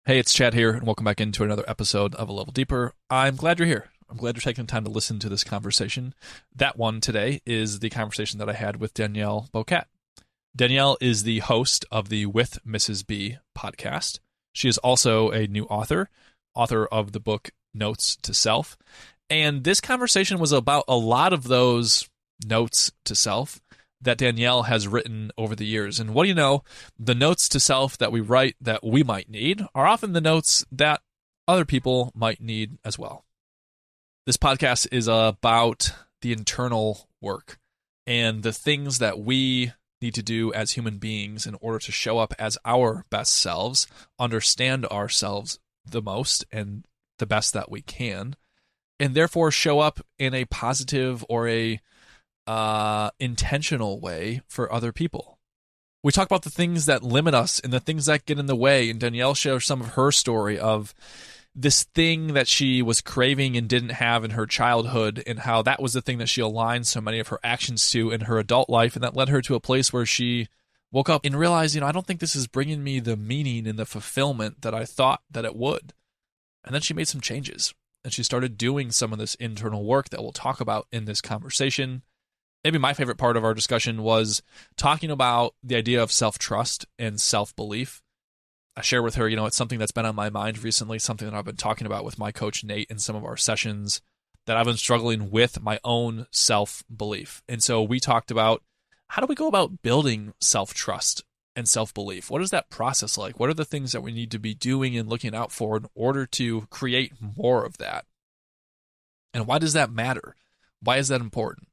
Hey, it's Chad here, and welcome back into another episode of A Level Deeper. I'm glad you're here. I'm glad you're taking the time to listen to this conversation. That one today is the conversation that I had with Danielle Boquette. Danielle is the host of the With Mrs. B podcast. She is also a new author of the book Notes to Self. And this conversation was about a lot of those notes to self that Danielle has written over the years. And what do you know? The notes to self that we write that we might need are often the notes that other people might need as well. This podcast is about the internal work and the things that we need to do as human beings in order to show up as our best selves, understand ourselves the most and the best that we can, and therefore show up in a positive or a intentional way for other people. We talk about the things that limit us and the things that get in the way, and Danielle shares some of her story of this thing that she was craving and didn't have in her childhood, and how that was the thing that she aligned so many of her actions to in her adult life, and that led her to a place where she woke up and realized, I don't think this is bringing me the meaning and the fulfillment that I thought that it would. And then she made some changes, and she started doing some of this internal work that we'll talk about in this conversation. Maybe my favorite part of our discussion was talking about the idea of self-trust and self-belief. I share with her, it's something that's been on my mind recently, something that I've been talking about with my coach Nate in some of our sessions, that I've been struggling with my own self-belief. And so we talked about, how do we go about building self-trust and self-belief? What is that process like? What are the things that we need to be doing and looking out for in order to create more of that? And why does that matter? Why is that important?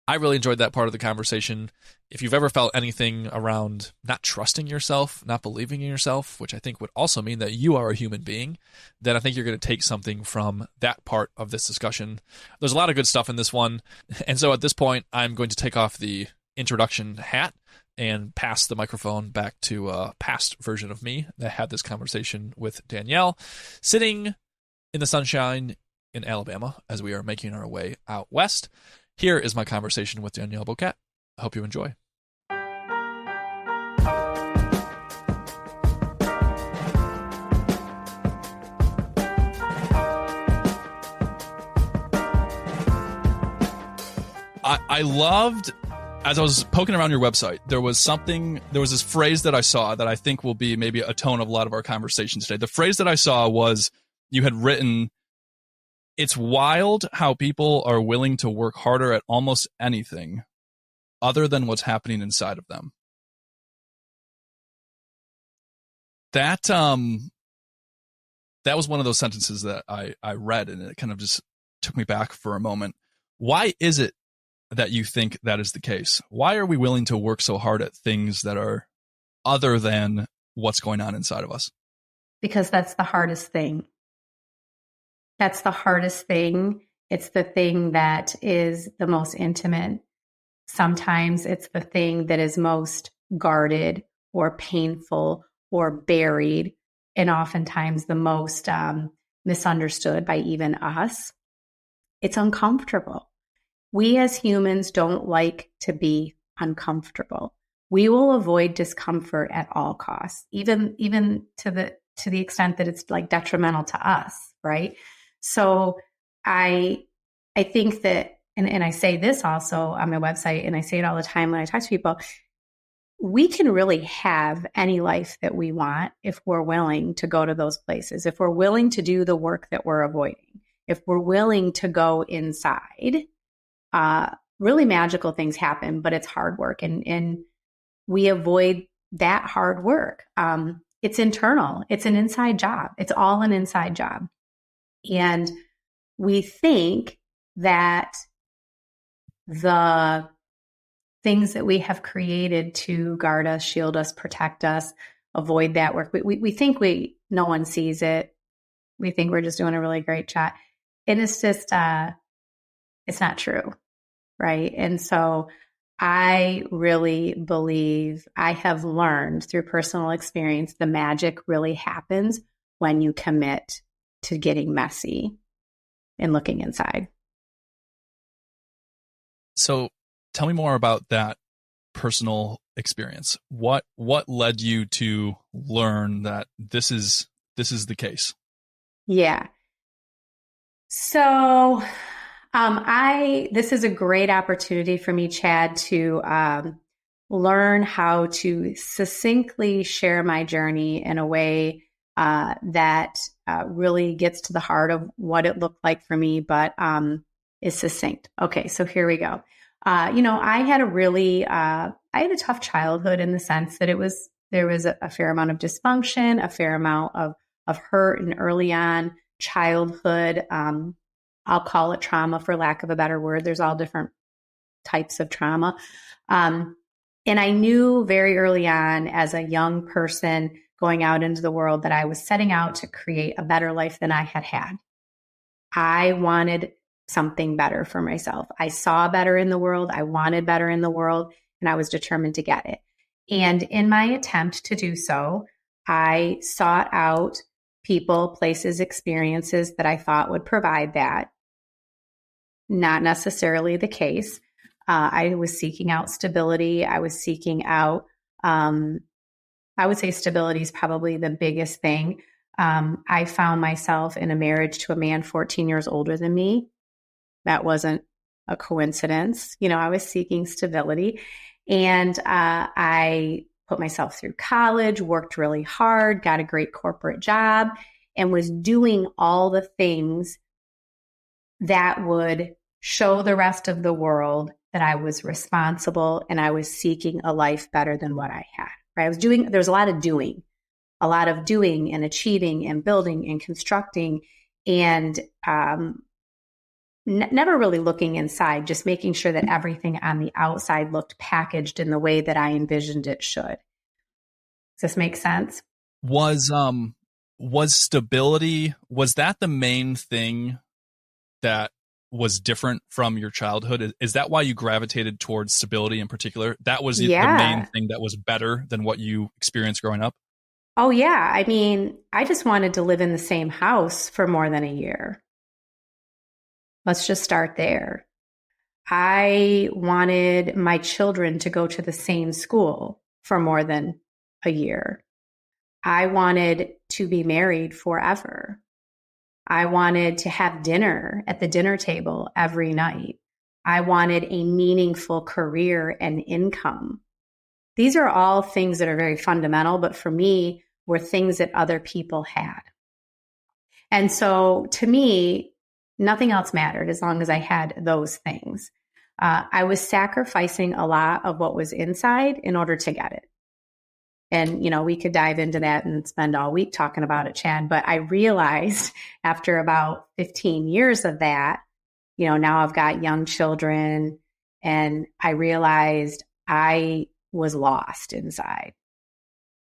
I really enjoyed that part of the conversation. If you've ever felt anything around not trusting yourself, not believing in yourself, which I think would also mean that you are a human being, then I think you're going to take something from that part of this discussion. There's a lot of good stuff in this one. And so at this point, I'm going to take off the introduction hat and pass the microphone back to a past version of me that had this conversation with Danielle, sitting in the sunshine in Alabama as we are making our way out west. Here is my conversation with Danielle Boquette. I hope you enjoy. I loved, as I was poking around your website, there was this phrase that I saw that I think will be maybe a tone of a lot of our conversation today. The phrase that I saw was, you had written, "It's wild how people are willing to work harder at almost anything other than what's happening inside of them." That was one of those sentences that I read, and it kind of just took me back for a moment. Why is it that you think that is the case? Why are we willing to work so hard at things that are other than what's going on inside of us? Because that's the hardest thing. That's the hardest thing. It's the thing that is the most intimate. Sometimes it's the thing that is most guarded or painful or buried, and oftentimes the most misunderstood by even us. It's uncomfortable. We as humans don't like to be uncomfortable. We will avoid discomfort at all costs, even to the extent that it's like detrimental to us, right? So I think that, and I say this also on my website, and I say it all the time when I talk to people, we can really have any life that we want if we're willing to go to those places, if we're willing to do the work that we're avoiding, if we're willing to go inside. Really magical things happen, but it's hard work, and we avoid that hard work. It's internal. It's an inside job. It's all an inside job. And we think that the things that we have created to guard us, shield us, protect us, avoid that work, we think no one sees it. We think we're just doing a really great job. And it's just, it's not true, right? And so I really believe, I have learned through personal experience, the magic really happens when you commit to getting messy and looking inside. So tell me more about that personal experience. What led you to learn that this is this is the case? Yeah. So, this is a great opportunity for me, Chad, to learn how to succinctly share my journey in a way that really gets to the heart of what it looked like for me, but is succinct. Okay, so here we go. I had I had a tough childhood in the sense that there was a fair amount of dysfunction, a fair amount of hurt and early on childhood. I'll call it trauma for lack of a better word. There's all different types of trauma. And I knew very early on as a young person going out into the world that I was setting out to create a better life than I had had. I wanted something better for myself. I saw better in the world. I wanted better in the world, and I was determined to get it. And in my attempt to do so, I sought out people, places, experiences that I thought would provide that. Not necessarily the case. I was seeking out stability. I was seeking out, I would say stability is probably the biggest thing. I found myself in a marriage to a man 14 years older than me. That wasn't a coincidence. I was seeking stability, and I put myself through college, worked really hard, got a great corporate job, and was doing all the things that would show the rest of the world that I was responsible and I was seeking a life better than what I had. Right? There was a lot of doing and achieving and building and constructing, and never really looking inside, just making sure that everything on the outside looked packaged in the way that I envisioned it should. Does this make sense? Was stability, was that the main thing that was different from your childhood? Is that why you gravitated towards stability in particular? That was the main thing that was better than what you experienced growing up? Oh, yeah. I mean, I just wanted to live in the same house for more than a year. Let's just start there. I wanted my children to go to the same school for more than a year. I wanted to be married forever. I wanted to have dinner at the dinner table every night. I wanted a meaningful career and income. These are all things that are very fundamental, but for me, were things that other people had. And so to me, nothing else mattered as long as I had those things. I was sacrificing a lot of what was inside in order to get it. And, we could dive into that and spend all week talking about it, Chad. But I realized after about 15 years of that, now I've got young children, and I realized I was lost inside.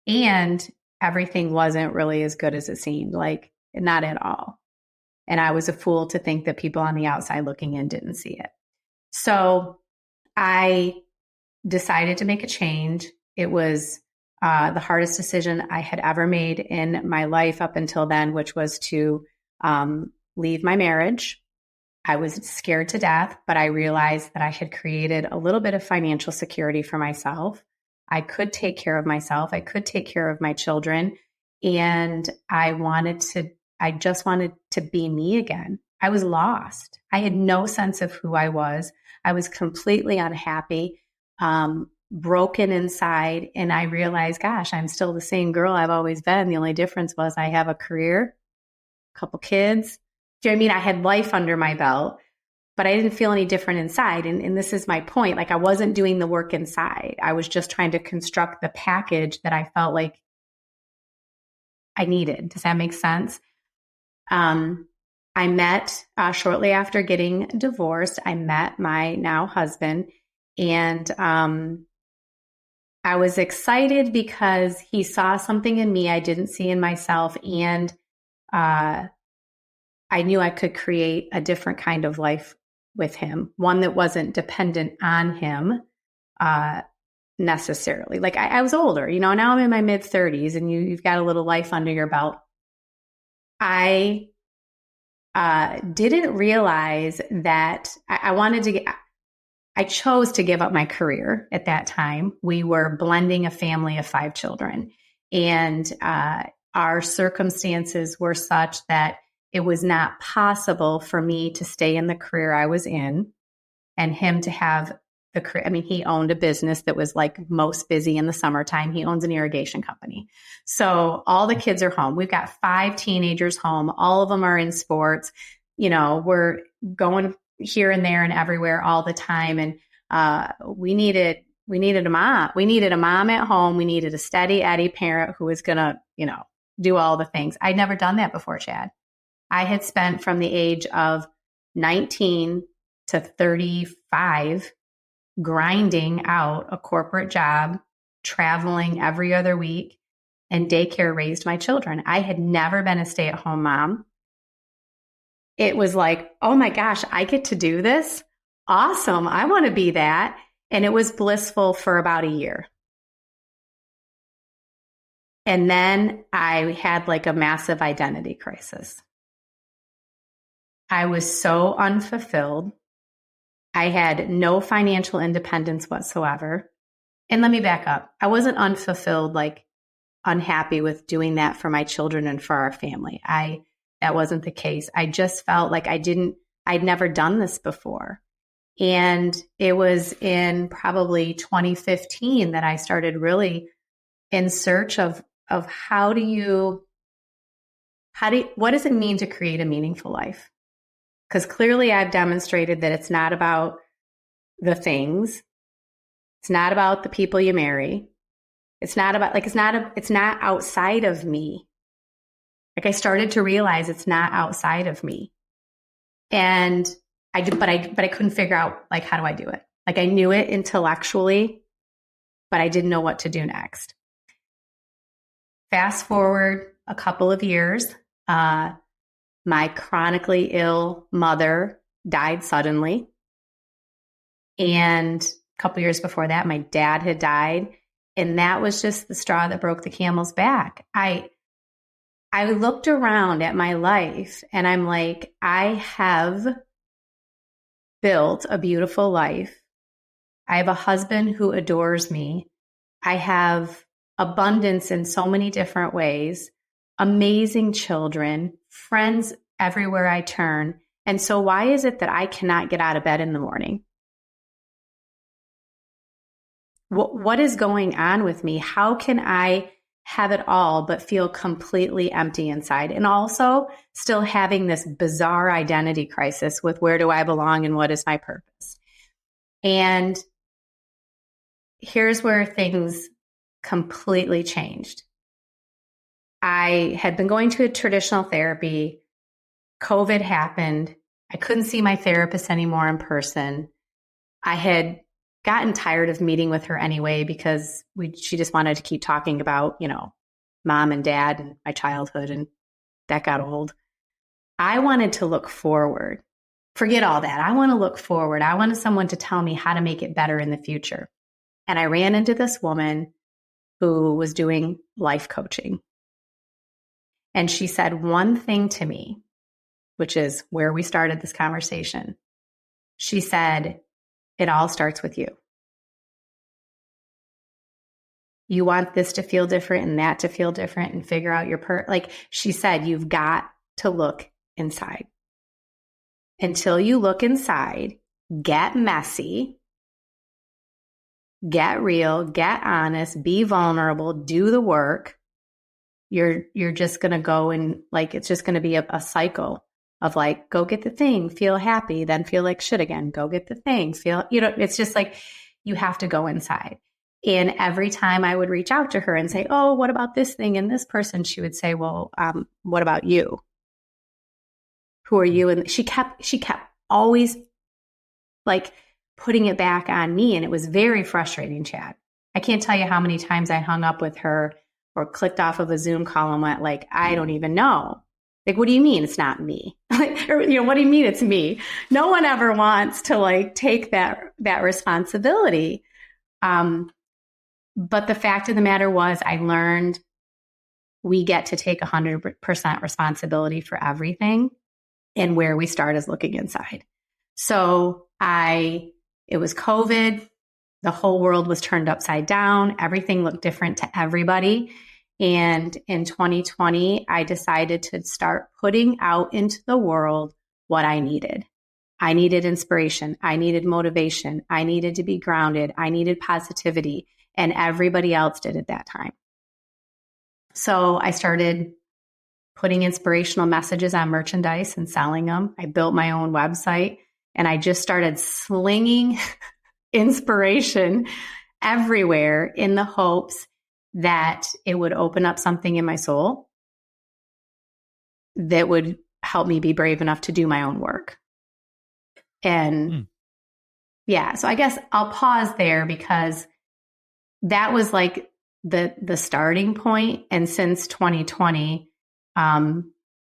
And everything wasn't really as good as it seemed, like not at all. And I was a fool to think that people on the outside looking in didn't see it. So I decided to make a change. It was the hardest decision I had ever made in my life up until then, which was to leave my marriage. I was scared to death, but I realized that I had created a little bit of financial security for myself. I could take care of myself. I could take care of my children. And I just wanted to be me again. I was lost. I had no sense of who I was. I was completely unhappy, broken inside. And I realized, gosh, I'm still the same girl I've always been. The only difference was I have a career, a couple kids. Do you know what I mean? I had life under my belt, but I didn't feel any different inside. And this is my point. Like, I wasn't doing the work inside. I was just trying to construct the package that I felt like I needed. Does that make sense? I met shortly after getting divorced. I met my now husband, and I was excited because he saw something in me I didn't see in myself, and I knew I could create a different kind of life with him, one that wasn't dependent on him necessarily. Like, I was older, now I'm in my mid 30s, and you've got a little life under your belt. I didn't realize that I chose to give up my career at that time. We were blending a family of 5 children. And our circumstances were such that it was not possible for me to stay in the career I was in and him to have the career. I mean, he owned a business that was like most busy in the summertime. He owns an irrigation company. So all the kids are home. We've got 5 teenagers home. All of them are in sports. We're going here and there and everywhere all the time. And we needed a mom. We needed a mom at home. We needed a steady Eddie parent who was going to, do all the things. I'd never done that before, Chad. I had spent from the age of 19 to 35 grinding out a corporate job, traveling every other week, and daycare raised my children. I had never been a stay-at-home mom. It was like, oh my gosh, I get to do this? Awesome. I want to be that. And it was blissful for about a year. And then I had like a massive identity crisis. I was so unfulfilled. I had no financial independence whatsoever. And let me back up. I wasn't unfulfilled, like unhappy with doing that for my children and for our family. That wasn't the case. I just felt like I'd never done this before. And it was in probably 2015 that I started really in search of what does it mean to create a meaningful life? Because clearly I've demonstrated that it's not about the things. It's not about the people you marry. It's not about it's not outside of me. Like I started to realize it's not outside of me. And I couldn't figure out like, how do I do it? Like I knew it intellectually, but I didn't know what to do next. Fast forward a couple of years, my chronically ill mother died suddenly. And a couple years before that, my dad had died. And that was just the straw that broke the camel's back. I looked around at my life and I'm like, I have built a beautiful life. I have a husband who adores me. I have abundance in so many different ways, amazing children, friends everywhere I turn. And so why is it that I cannot get out of bed in the morning? What is going on with me? How can I have it all but feel completely empty inside? And also still having this bizarre identity crisis with where do I belong and what is my purpose? And here's where things completely changed. I had been going to a traditional therapy. COVID happened. I couldn't see my therapist anymore in person. I had gotten tired of meeting with her anyway because she just wanted to keep talking about, mom and dad and my childhood, and that got old. I wanted to look forward. Forget all that. I want to look forward. I wanted someone to tell me how to make it better in the future. And I ran into this woman who was doing life coaching. And she said one thing to me, which is where we started this conversation. She said, it all starts with you. You want this to feel different and that to feel different and figure out your like she said, you've got to look inside. Until you look inside, get messy, get real, get honest, be vulnerable, do the work. You're just going to go and like, it's just going to be a cycle of like, go get the thing, feel happy, then feel like shit again, go get the thing, it's just like, you have to go inside. And every time I would reach out to her and say, oh, what about this thing and this person? She would say, well, what about you? Who are you? And she kept always like putting it back on me. And it was very frustrating, Chad. I can't tell you how many times I hung up with her or clicked off of a Zoom call and went like, I don't even know. Like, what do you mean it's not me? Or, what do you mean it's me? No one ever wants to like take that responsibility. But the fact of the matter was I learned we get to take 100% responsibility for everything, and where we start is looking inside. So it was COVID. The whole world was turned upside down. Everything looked different to everybody. And in 2020, I decided to start putting out into the world what I needed. I needed inspiration. I needed motivation. I needed to be grounded. I needed positivity. And everybody else did at that time. So I started putting inspirational messages on merchandise and selling them. I built my own website and I just started slinging inspiration everywhere in the hopes that it would open up something in my soul that would help me be brave enough to do my own work. And yeah, so I guess I'll pause there because that was like the starting point. And since 2020,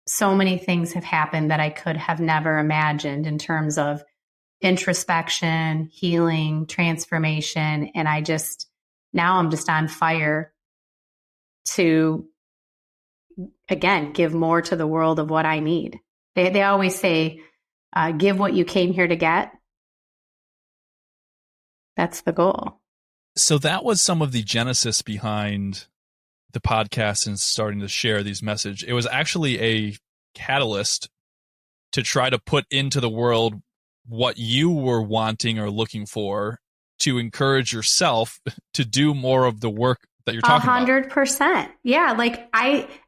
so many things have happened that I could have never imagined in terms of introspection, healing, transformation. And now I'm just on fire to, again, give more to the world of what I need. They always say, give what you came here to get. That's the goal. So that was some of the genesis behind the podcast and starting to share these messages. It was actually a catalyst to try to put into the world what you were wanting or looking for to encourage yourself to do more of the work that you're talking about. 100%. Yeah. Like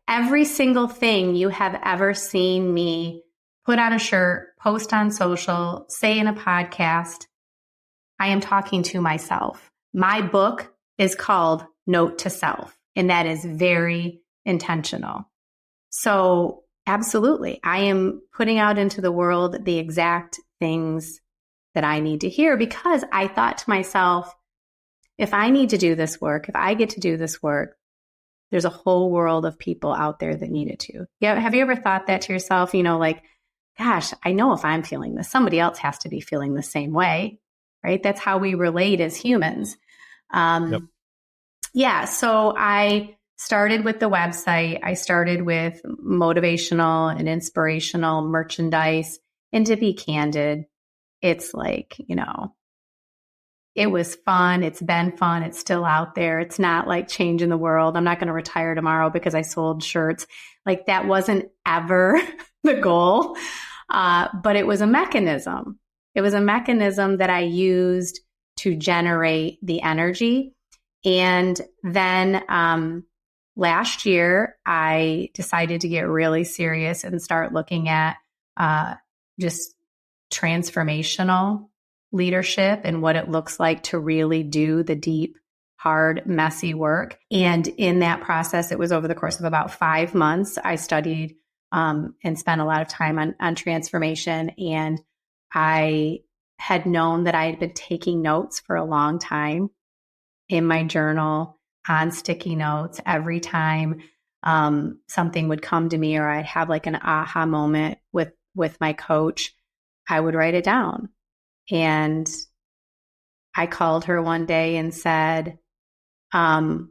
every single thing you have ever seen me put on a shirt, post on social, say in a podcast, I am talking to myself. My book is called Note to Self, and that is very intentional. So absolutely, I am putting out into the world the exact things that I need to hear, because I thought to myself, if I need to do this work, if I get to do this work, there's a whole world of people out there that need it too. Yeah. Have you ever thought that to yourself? Like, gosh, I know if I'm feeling this, somebody else has to be feeling the same way, right? That's how we relate as humans. Yep. Yeah. So I started with the website. I started with motivational and inspirational merchandise. And to be candid, it's like, it was fun. It's been fun. It's still out there. It's not like changing the world. I'm not going to retire tomorrow because I sold shirts. Like that wasn't ever the goal. But it was a mechanism. It was a mechanism that I used to generate the energy. And then last year, I decided to get really serious and start looking at just transformational leadership and what it looks like to really do the deep, hard, messy work. And in that process, it was over the course of about 5 months, I studied and spent a lot of time on transformation. And I had known that I had been taking notes for a long time in my journal, on sticky notes. Every time something would come to me or I'd have like an aha moment with my coach, I would write it down. And I called her one day and said, I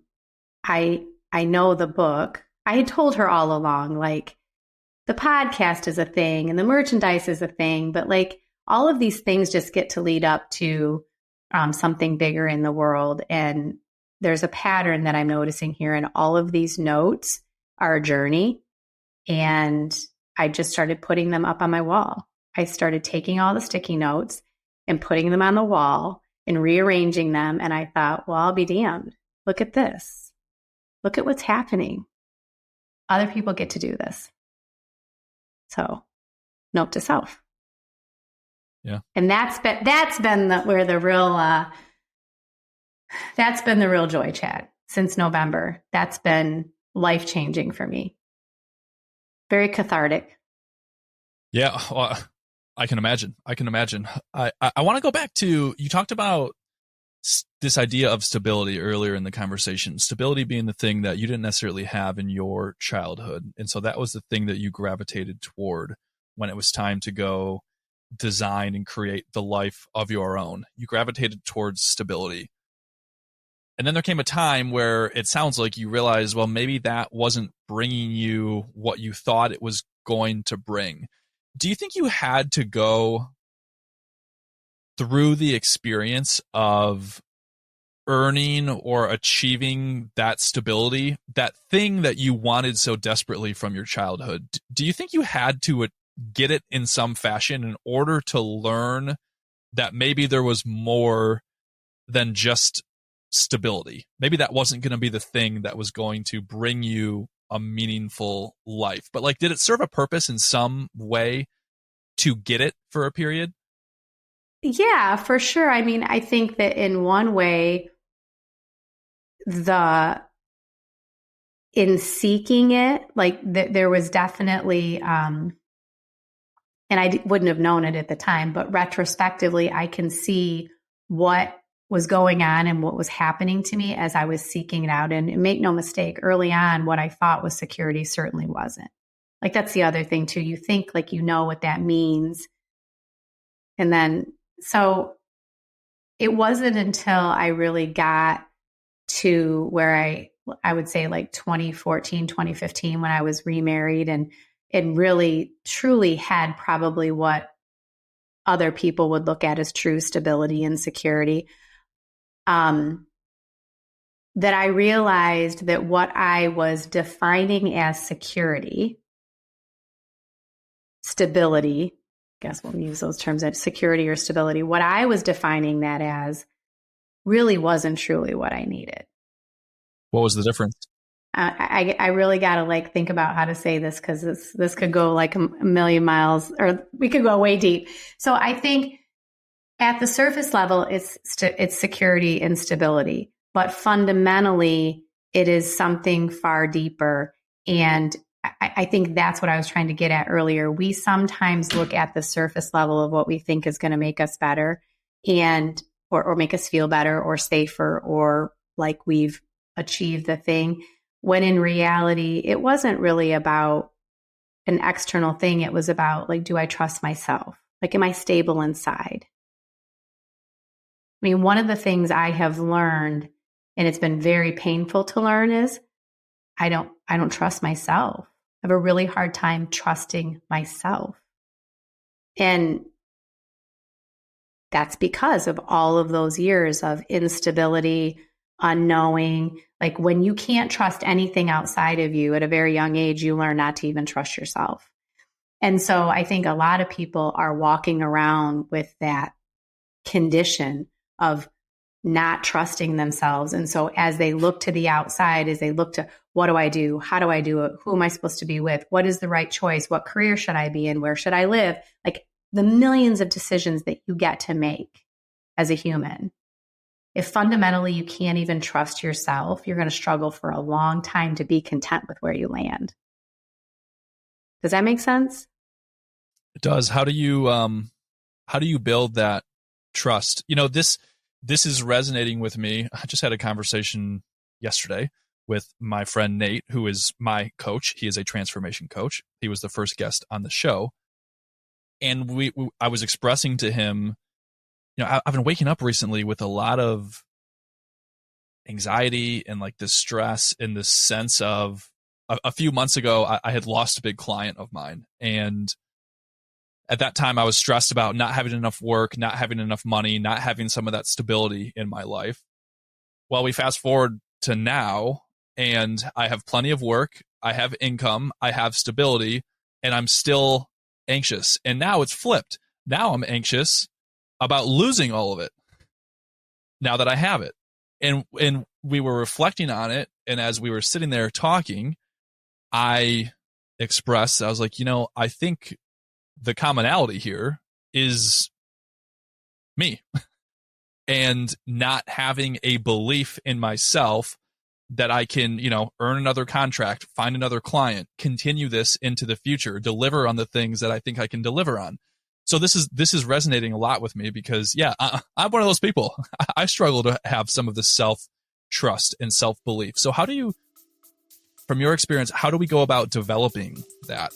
know the book. I had told her all along, like, the podcast is a thing and the merchandise is a thing, but like all of these things just get to lead up to something bigger in the world. And there's a pattern that I'm noticing here, and all of these notes are a journey. And I just started putting them up on my wall. I started taking all the sticky notes and putting them on the wall and rearranging them. And I thought, well, I'll be damned. Look at this. Look at what's happening. Other people get to do this. So, note to self. Yeah. And that's been the real joy, Chad, since November. That's been life-changing for me. Very cathartic. Yeah. Well, I can imagine. I want to go back to, you talked about this idea of stability earlier in the conversation, stability being the thing that you didn't necessarily have in your childhood. And so that was the thing that you gravitated toward when it was time to go design and create the life of your own. You gravitated towards stability. And then there came a time where it sounds like you realized, well, maybe that wasn't bringing you what you thought it was going to bring. Do you think you had to go through the experience of earning or achieving that stability, that thing that you wanted so desperately from your childhood, do you think you had to get it in some fashion in order to learn that maybe there was more than just stability? Maybe that wasn't going to be the thing that was going to bring you a meaningful life. But like, did it serve a purpose in some way to get it for a period? Yeah, for sure. I mean, I think that in one way, in seeking it, like there was definitely, and I wouldn't have known it at the time, but retrospectively, I can see what was going on and what was happening to me as I was seeking it out. And make no mistake, early on, what I thought was security certainly wasn't. Like, that's the other thing too. You think like you know what that means. And then, so it wasn't until I really got to where I would say like 2014, 2015, when I was remarried and really truly had probably what other people would look at as true stability and security, that I realized that what I was defining as stability, I guess we'll use those terms as security or stability, what I was defining that as really wasn't truly what I needed. What was the difference? I really got to like think about how to say this, because this could go like a million miles, or we could go way deep. So I think at the surface level, it's security and stability, but fundamentally it is something far deeper. And I think that's what I was trying to get at earlier. We sometimes look at the surface level of what we think is going to make us better and or make us feel better or safer or like we've achieved the thing, when in reality, it wasn't really about an external thing. It was about like, do I trust myself? Like, am I stable inside? I mean, one of the things I have learned, and it's been very painful to learn, is I don't trust myself. I have a really hard time trusting myself. And that's because of all of those years of instability, unknowing. Like, when you can't trust anything outside of you at a very young age, you learn not to even trust yourself. And so I think a lot of people are walking around with that condition of not trusting themselves. And so as they look to the outside, as they look to, what do I do? How do I do it? Who am I supposed to be with? What is the right choice? What career should I be in? Where should I live? Like, the millions of decisions that you get to make as a human. If fundamentally you can't even trust yourself, you're going to struggle for a long time to be content with where you land. Does that make sense? It does. How do you build that trust? You know, this is resonating with me. I just had a conversation yesterday with my friend Nate, who is my coach. He is a transformation coach. He was the first guest on the show. And I was expressing to him, you know, I've been waking up recently with a lot of anxiety and like this stress and this sense of a few months ago, I had lost a big client of mine. And at that time, I was stressed about not having enough work, not having enough money, not having some of that stability in my life. Well, we fast forward to now, and I have plenty of work, I have income, I have stability, and I'm still anxious. And now it's flipped. Now I'm anxious about losing all of it now that I have it. And we were reflecting on it, and as we were sitting there talking, I expressed, I was like, you know, I think the commonality here is me and not having a belief in myself that I can, you know, earn another contract, find another client, continue this into the future, deliver on the things that I think I can deliver on. So this is resonating a lot with me because, yeah, I'm one of those people. I struggle to have some of the self-trust and self-belief. So how do you, from your experience, how do we go about developing that?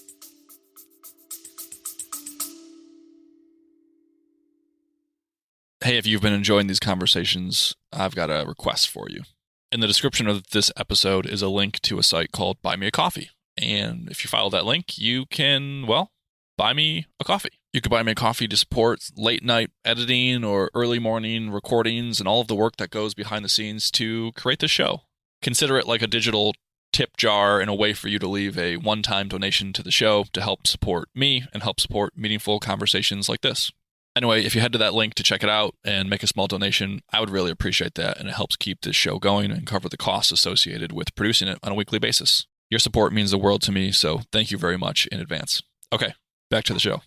Hey, if you've been enjoying these conversations, I've got a request for you. In the description of this episode is a link to a site called Buy Me a Coffee. And if you follow that link, you can, well, buy me a coffee. You could buy me a coffee to support late night editing or early morning recordings and all of the work that goes behind the scenes to create this show. Consider it like a digital tip jar and a way for you to leave a one-time donation to the show to help support me and help support meaningful conversations like this. Anyway, if you head to that link to check it out and make a small donation, I would really appreciate that, and it helps keep this show going and cover the costs associated with producing it on a weekly basis. Your support means the world to me, so thank you very much in advance. Okay, back to the show.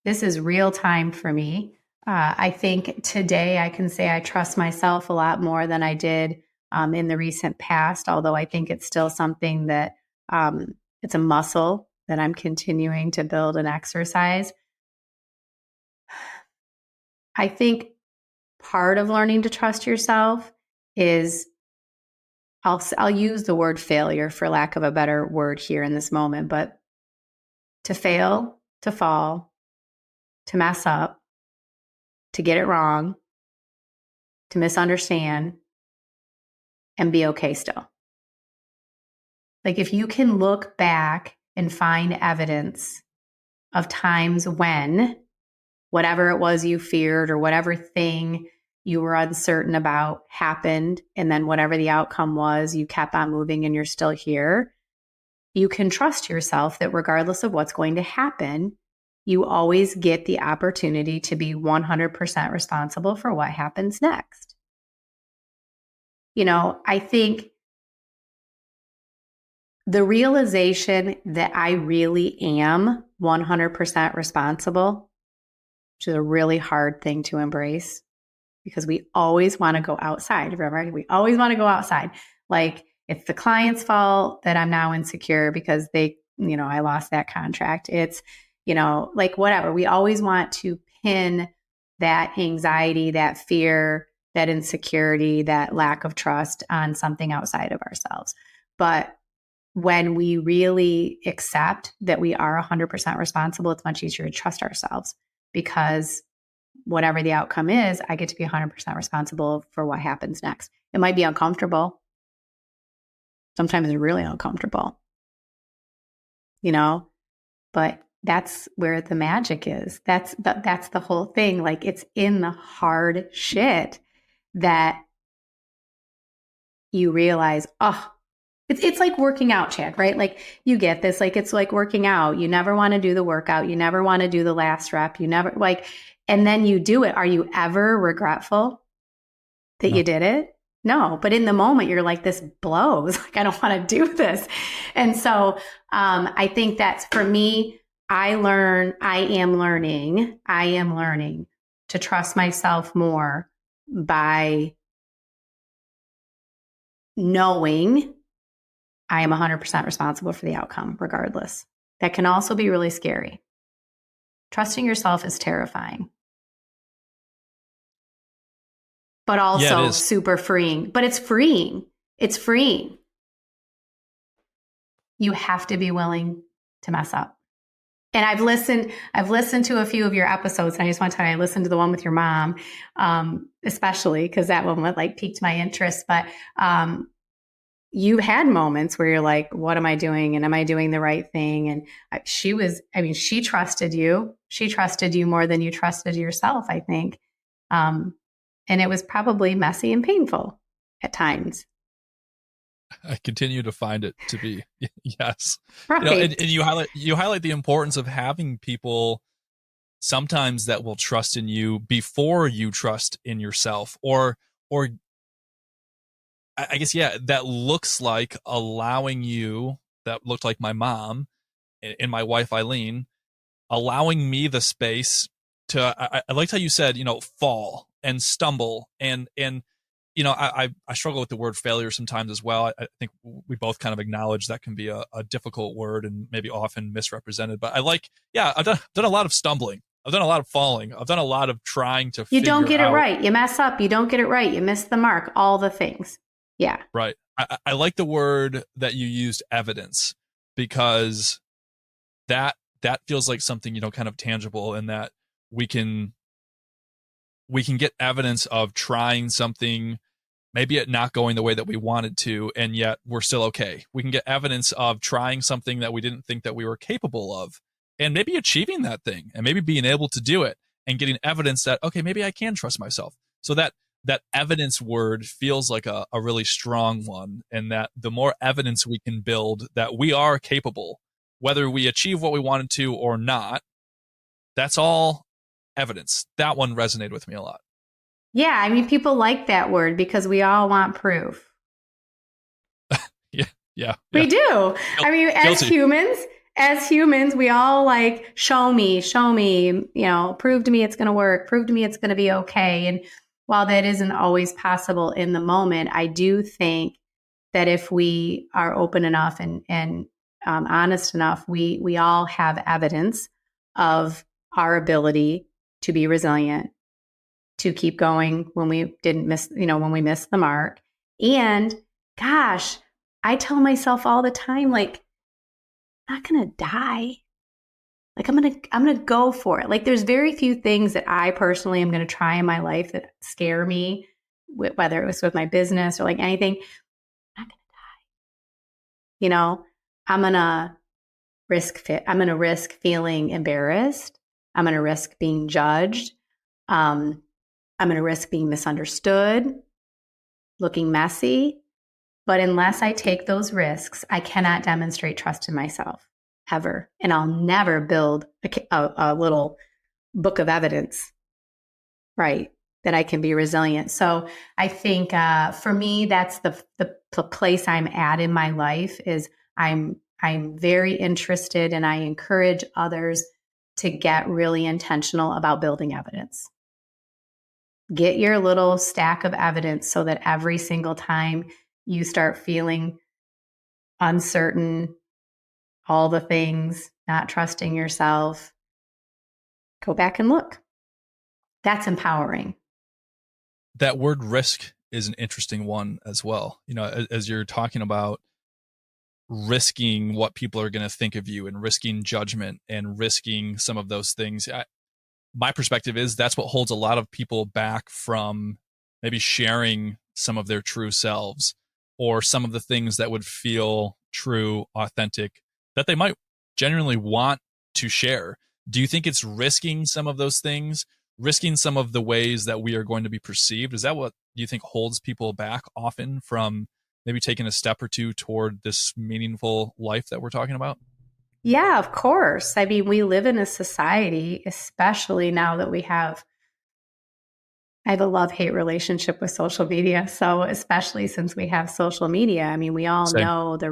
This is real time for me. I think today I can say I trust myself a lot more than I did in the recent past, although I think it's still something that it's a muscle that I'm continuing to build and exercise. I think part of learning to trust yourself is, I'll use the word failure for lack of a better word here in this moment, but to fail, to fall, to mess up, to get it wrong, to misunderstand, and be okay still. Like if you can look back and find evidence of times when whatever it was you feared or whatever thing you were uncertain about happened, and then whatever the outcome was, you kept on moving and you're still here, you can trust yourself that regardless of what's going to happen, you always get the opportunity to be 100% responsible for what happens next. You know, I think the realization that I really am 100% responsible, which is a really hard thing to embrace because we always want to go outside. Remember, we always want to go outside. Like it's the client's fault that I'm now insecure because I lost that contract. It's, like whatever. We always want to pin that anxiety, that fear, that insecurity, that lack of trust on something outside of ourselves. But when we really accept that we are 100% responsible, it's much easier to trust ourselves because whatever the outcome is, I get to be 100% responsible for what happens next. It might be uncomfortable. Sometimes it's really uncomfortable, but that's where the magic is. That's the whole thing. Like it's in the hard shit that you realize, it's like working out, Chad, right? Like you get this, like it's like working out. You never want to do the workout. You never want to do the last rep. You never and then you do it. Are you ever regretful that you did it? No, but in the moment you're like, this blows. Like, I don't want to do this. And so I think that's for me, I am learning to trust myself more by knowing I am 100% responsible for the outcome, regardless. That can also be really scary. Trusting yourself is terrifying, but also super freeing. But it's freeing. It's freeing. You have to be willing to mess up. And I've listened to a few of your episodes, and I just want to tell you, I listened to the one with your mom, especially because that one piqued my interest. But you had moments where you're like, what am I doing? And am I doing the right thing? And she trusted you. She trusted you more than you trusted yourself, I think. And it was probably messy and painful at times. I continue to find it to be. Yes. Right. And you highlight the importance of having people sometimes that will trust in you before you trust in yourself, or I guess, that looks like allowing you, that looked like my mom and my wife, Eileen, allowing me the space to, I liked how you said, fall and stumble and I struggle with the word failure sometimes as well. I think we both kind of acknowledge that can be a difficult word and maybe often misrepresented, but I've done a lot of stumbling. I've done a lot of falling. I've done a lot of trying to You don't get it right. You mess up. You don't get it right. You miss the mark, all the things. Yeah. Right. I like the word that you used, evidence, because that feels like something, kind of tangible, and that we can get evidence of trying something maybe it not going the way that we wanted to, and yet we're still okay. We can get evidence of trying something that we didn't think that we were capable of, and maybe achieving that thing, and maybe being able to do it, and getting evidence that, okay, maybe I can trust myself. So that evidence word feels like a really strong one, and that the more evidence we can build that we are capable, whether we achieve what we wanted to or not, that's all evidence. That one resonated with me a lot. Yeah, I mean, people like that word because we all want proof. Yeah, yeah, We yeah. do. I mean, Guilty. as humans, we all like, show me, prove to me it's going to work, prove to me it's going to be okay. And while that isn't always possible in the moment, I do think that if we are open enough and honest enough, we all have evidence of our ability to be resilient, to keep going when we didn't miss, when we missed the mark. And gosh, I tell myself all the time, like, I'm not going to die. Like, I'm going to go for it. Like, there's very few things that I personally am going to try in my life that scare me, whether it was with my business or like anything. I'm not going to die. I'm going to I'm going to risk feeling embarrassed. I'm going to risk being judged. I'm going to risk being misunderstood, looking messy. But unless I take those risks, I cannot demonstrate trust in myself ever. And I'll never build a little book of evidence, right, that I can be resilient. So I think for me, that's the place I'm at in my life is I'm very interested, and I encourage others to get really intentional about building evidence. Get your little stack of evidence so that every single time you start feeling uncertain, all the things, not trusting yourself, go back and look. That's empowering. That word risk is an interesting one as well. As you're talking about risking what people are going to think of you and risking judgment and risking some of those things, my perspective is that's what holds a lot of people back from maybe sharing some of their true selves or some of the things that would feel true, authentic, that they might genuinely want to share. Do you think it's risking some of those things, risking some of the ways that we are going to be perceived? Is that what you think holds people back often from maybe taking a step or two toward this meaningful life that we're talking about? Yeah, of course. I mean, we live in a society, especially now that I have a love-hate relationship with social media. So especially since we have social media, I mean, we all Same. know the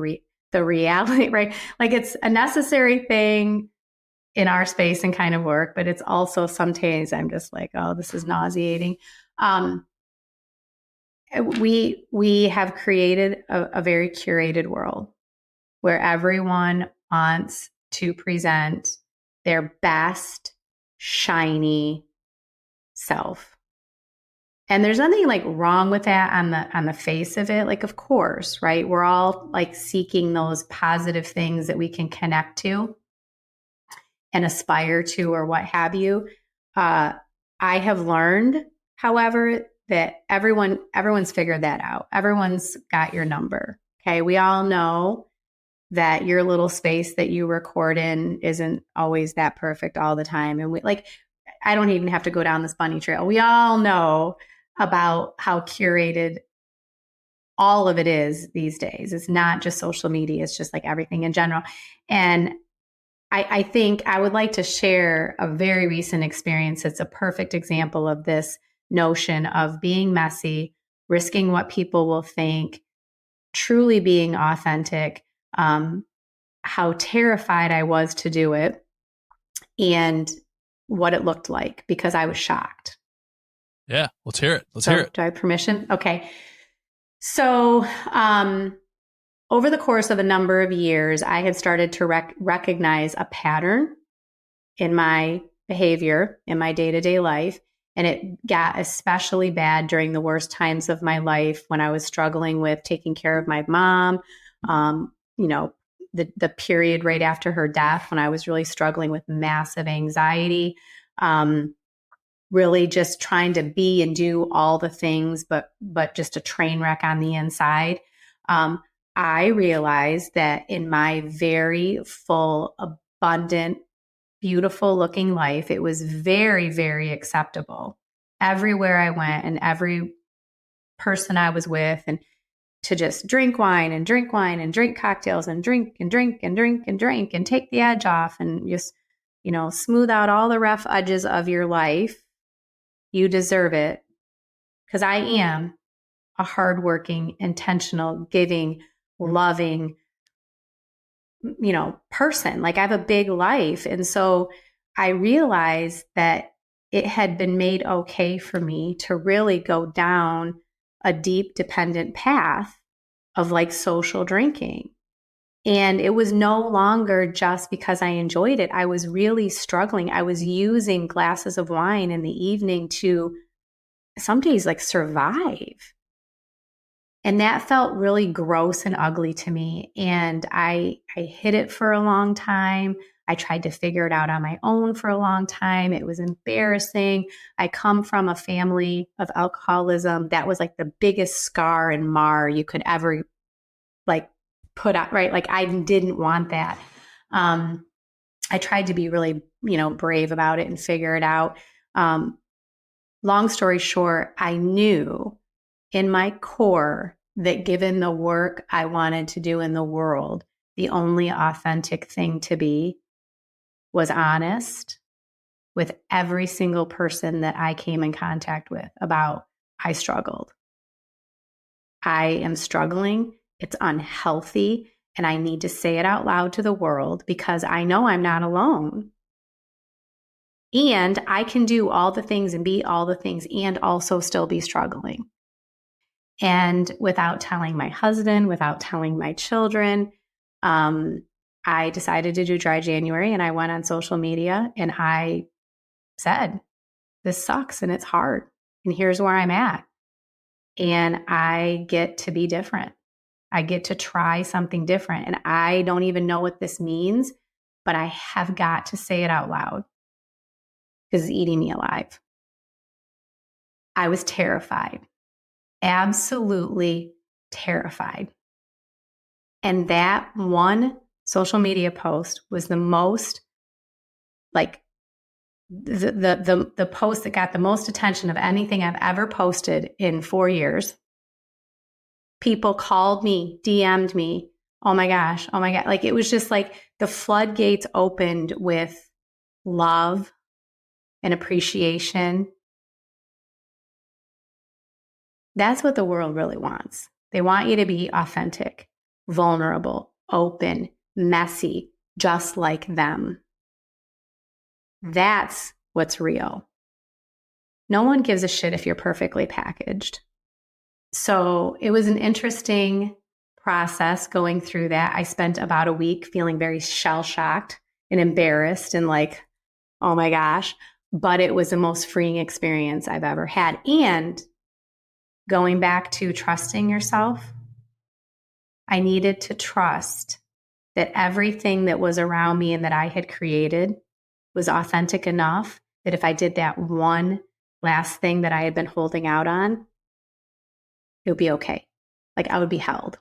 reality, right? Like, it's a necessary thing in our space and kind of work, but it's also sometimes I'm just like, oh, this is nauseating. We have created a very curated world where everyone wants to present their best, shiny self. And there's nothing like wrong with that on the face of it. Like, of course, right? We're all like seeking those positive things that we can connect to and aspire to, or what have you. I have learned, however, that everyone's figured that out. Everyone's got your number. Okay. We all know that your little space that you record in isn't always that perfect all the time. And I don't even have to go down this bunny trail. We all know about how curated all of it is these days. It's not just social media. It's just like everything in general. And I think I would like to share a very recent experience. It's a perfect example of this notion of being messy, risking what people will think, truly being authentic, how terrified I was to do it, and what it looked like, because I was shocked. Yeah, let's hear it. Let's hear it. Do I have permission? Okay. So, over the course of a number of years, I have started to recognize a pattern in my behavior, in my day-to-day life. And it got especially bad during the worst times of my life when I was struggling with taking care of my mom, the period right after her death, when I was really struggling with massive anxiety. really just trying to be and do all the things, but just a train wreck on the inside. I realized that in my very full, abundant, beautiful looking life, it was very, very acceptable everywhere I went and every person I was with, and to just drink wine and drink wine and drink cocktails and drink and drink and drink and drink and take the edge off and just, smooth out all the rough edges of your life. You deserve it. Because I am a hardworking, intentional, giving, loving, person. Like I have a big life. And so I realized that it had been made okay for me to really go down a deep dependent path of like social drinking. And it was no longer just because I enjoyed it. I was really struggling. I was using glasses of wine in the evening to some days like survive. And that felt really gross and ugly to me. And I hid it for a long time. I tried to figure it out on my own for a long time. It was embarrassing. I come from a family of alcoholism. That was like the biggest scar and mar you could ever like put out, right? Like I didn't want that. I tried to be really, brave about it and figure it out. Long story short, I knew in my core that given the work I wanted to do in the world, the only authentic thing to be was honest with every single person that I came in contact with about I struggled. I am struggling. It's unhealthy. And I need to say it out loud to the world because I know I'm not alone. And I can do all the things and be all the things and also still be struggling. And without telling my husband, without telling my children, I decided to do dry January and I went on social media and I said, this sucks and it's hard. And here's where I'm at. And I get to be different. I get to try something different. And I don't even know what this means, but I have got to say it out loud because it's eating me alive. I was terrified, absolutely terrified. And that one social media post was the most like the post that got the most attention of anything I've ever posted in 4 years. People called me, DM'd me. Oh my gosh. Oh my God. Like it was just like the floodgates opened with love and appreciation. That's what the world really wants. They want you to be authentic, vulnerable, open, messy, just like them. That's what's real. No one gives a shit if you're perfectly packaged. So it was an interesting process going through that. I spent about a week feeling very shell-shocked and embarrassed and like, oh my gosh, but it was the most freeing experience I've ever had. And going back to trusting yourself, I needed to trust that everything that was around me and that I had created was authentic enough that if I did that one last thing that I had been holding out on, it would be okay. Like I would be held.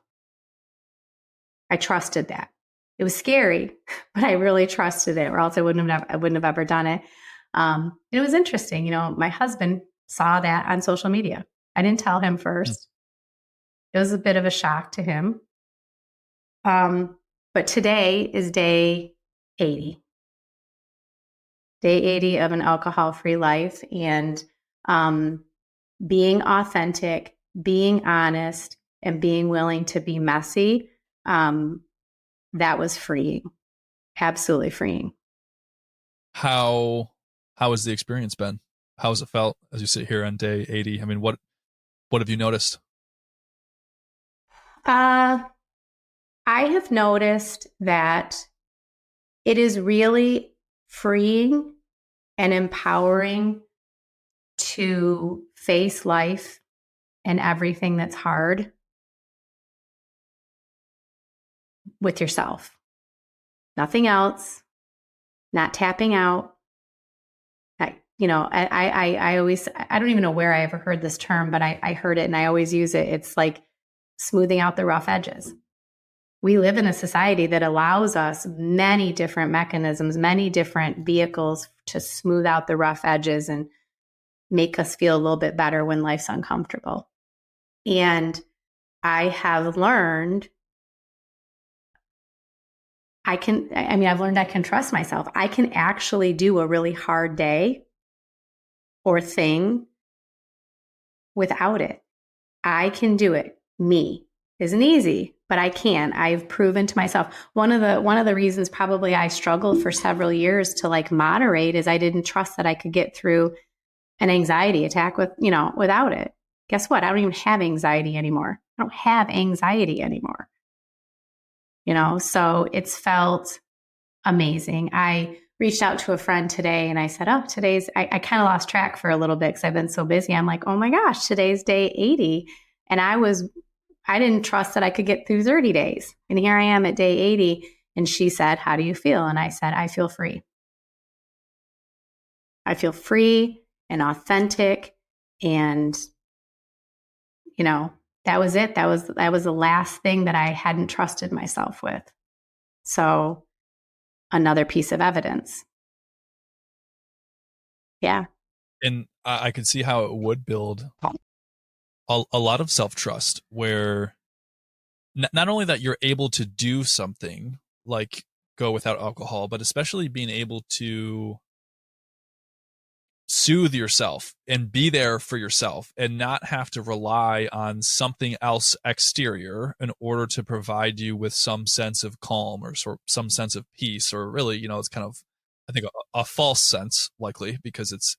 I trusted that. It was scary, but I really trusted it, or else I wouldn't have ever done it. It was interesting. My husband saw that on social media. I didn't tell him first. It was a bit of a shock to him. But today is day 80. Day 80 of an alcohol-free life, and being authentic, being honest, and being willing to be messy, that was freeing. Absolutely freeing. How has the experience been? How has it felt as you sit here on day 80? I mean, what have you noticed? I have noticed that it is really freeing and empowering to face life and everything that's hard with yourself. Nothing else, not tapping out, not I always, I don't even know where I ever heard this term, but I heard it and I always use it. It's like smoothing out the rough edges. We live in a society that allows us many different mechanisms, many different vehicles to smooth out the rough edges and make us feel a little bit better when life's uncomfortable. And I have learned I've learned I can trust myself. I can actually do a really hard day or thing without it. I can do it. Me. Isn't easy, but I can. I've proven to myself. One of the reasons probably I struggled for several years to like moderate is I didn't trust that I could get through an anxiety attack without it. Guess what? I don't even have anxiety anymore. I don't have anxiety anymore. So it's felt amazing. I reached out to a friend today and I said, oh, I kind of lost track for a little bit because I've been so busy. I'm like, oh my gosh, today's day 80. And I didn't trust that I could get through 30 days. And here I am at day 80. And she said, how do you feel? And I said, I feel free. I feel free and authentic. And, that was it. That was the last thing that I hadn't trusted myself with. So another piece of evidence. Yeah. And I could see how it would build a lot of self-trust where not only that you're able to do something like go without alcohol, but especially being able to soothe yourself and be there for yourself and not have to rely on something else exterior in order to provide you with some sense of calm or some sense of peace, or really, it's kind of, I think, a false sense, likely, because it's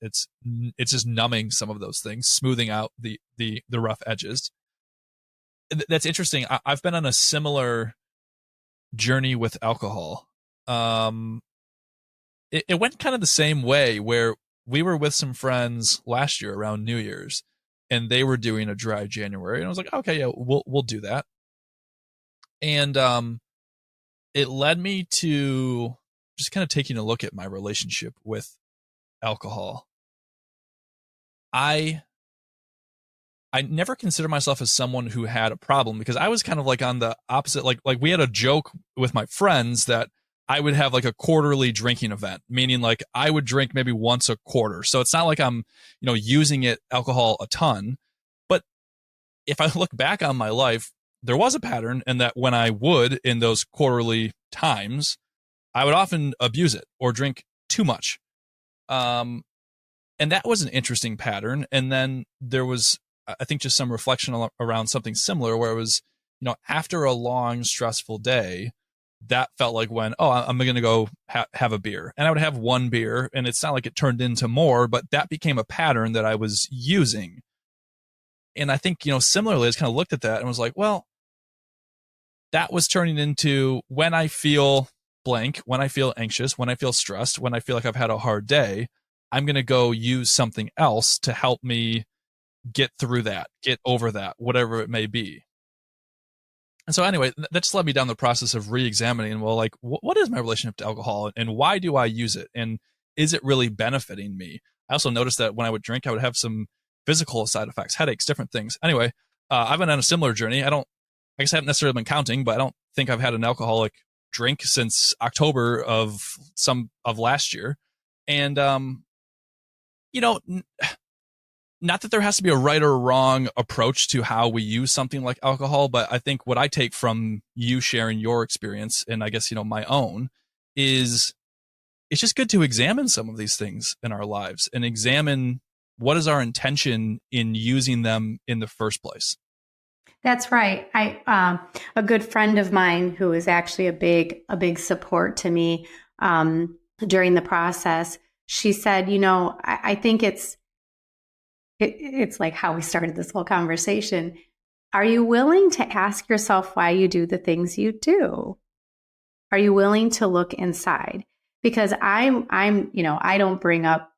just numbing some of those things, smoothing out the rough edges. That's interesting. I've been on a similar journey with alcohol. It went kind of the same way, where we were with some friends last year around New Year's, and they were doing a dry January, and I was like, okay, yeah, we'll do that. And it led me to just kind of taking a look at my relationship with alcohol. I never considered myself as someone who had a problem, because I was kind of like on the opposite. Like we had a joke with my friends that I would have like a quarterly drinking event, meaning like I would drink maybe once a quarter. So it's not like I'm, using alcohol a ton. But if I look back on my life, there was a pattern, and that when I would, in those quarterly times, I would often abuse it or drink too much. And that was an interesting pattern. And then there was, I think, just some reflection around something similar, where it was, after a long, stressful day, that felt like when, I'm going to go have a beer. And I would have one beer, and it's not like it turned into more, but that became a pattern that I was using. And I think, similarly, I just kind of looked at that and was like, well, that was turning into when I feel blank, when I feel anxious, when I feel stressed, when I feel like I've had a hard day, I'm going to go use something else to help me get through that, get over that, whatever it may be. And so anyway, that just led me down the process of re-examining, well, like, what is my relationship to alcohol, and why do I use it? And is it really benefiting me? I also noticed that when I would drink, I would have some physical side effects, headaches, different things. Anyway, I've been on a similar journey. I guess I haven't necessarily been counting, but I don't think I've had an alcoholic drink since October of last year. And, not that there has to be a right or wrong approach to how we use something like alcohol, but I think what I take from you sharing your experience, and I guess, my own, is it's just good to examine some of these things in our lives and examine what is our intention in using them in the first place. That's right. A good friend of mine who is actually a big support to me during the process, she said, I think it's like how we started this whole conversation. Are you willing to ask yourself why you do the things you do? Are you willing to look inside? Because I don't bring up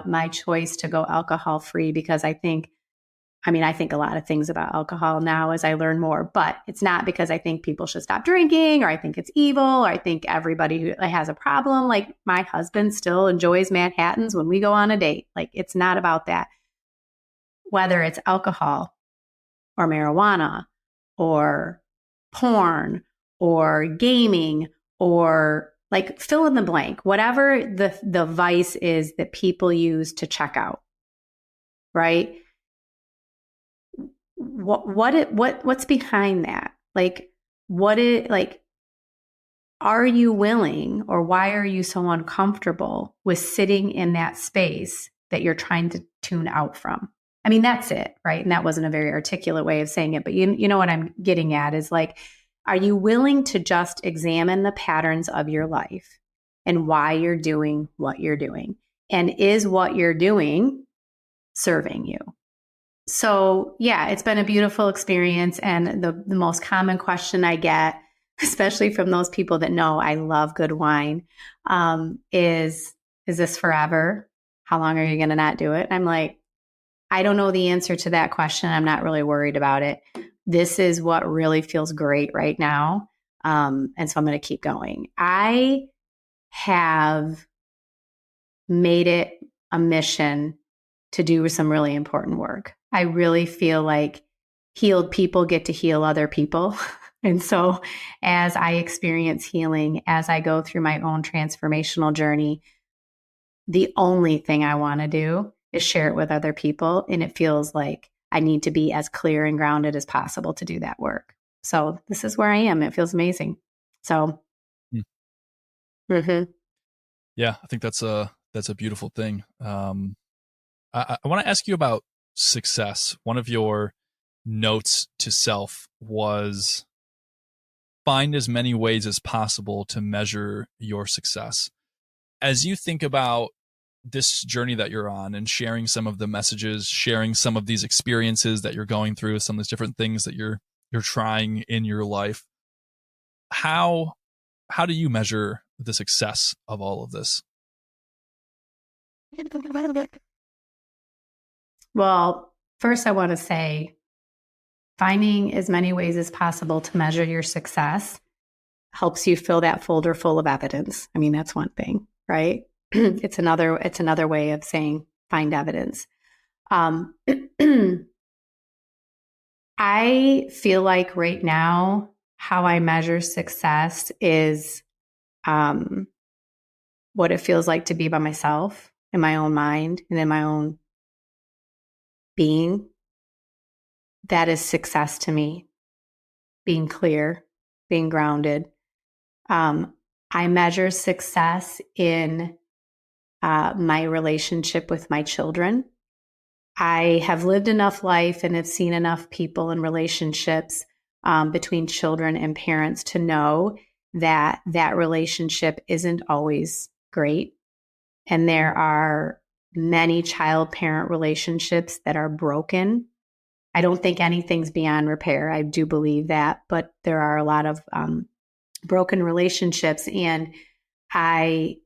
my choice to go alcohol free because I think I mean, I think a lot of things about alcohol now as I learn more, but it's not because I think people should stop drinking or I think it's evil or I think everybody who has a problem. Like my husband still enjoys Manhattans when we go on a date. Like it's not about that. Whether it's alcohol or marijuana or porn or gaming or like fill in the blank, whatever the vice is that people use to check out, right? What's behind that? Like, are you willing or why are you so uncomfortable with sitting in that space that you're trying to tune out from? I mean, that's it, right? And that wasn't a very articulate way of saying it, but you know what I'm getting at is like, are you willing to just examine the patterns of your life and why you're doing what you're doing? And is what you're doing serving you? So yeah, it's been a beautiful experience. And the most common question I get, especially from those people that know I love good wine, is this forever? How long are you going to not do it? I'm like, I don't know the answer to that question. I'm not really worried about it. This is what really feels great right now. And so I'm going to keep going. I have made it a mission to do some really important work. I really feel like healed people get to heal other people. And so as I experience healing, as I go through my own transformational journey, the only thing I want to do is share it with other people. And it feels like I need to be as clear and grounded as possible to do that work. So this is where I am. It feels amazing. So, Yeah, I think that's a beautiful thing. I want to ask you about success. One of your notes to self was find as many ways as possible to measure your success. As you think about this journey that you're on and sharing some of the messages, sharing some of these experiences that you're going through, some of these different things that you're trying in your life, how do you measure the success of all of this? Well, first I want to say finding as many ways as possible to measure your success helps you fill that folder full of evidence. I mean, that's one thing, right? It's another way of saying find evidence. I feel like right now, how I measure success is what it feels like to be by myself in my own mind and in my own being. That is success to me. Being clear, being grounded. I measure success in my relationship with my children. I have lived enough life and have seen enough people and relationships between children and parents to know that that relationship isn't always great. And there are many child-parent relationships that are broken. I don't think anything's beyond repair. I do believe that, but there are a lot of broken relationships. And I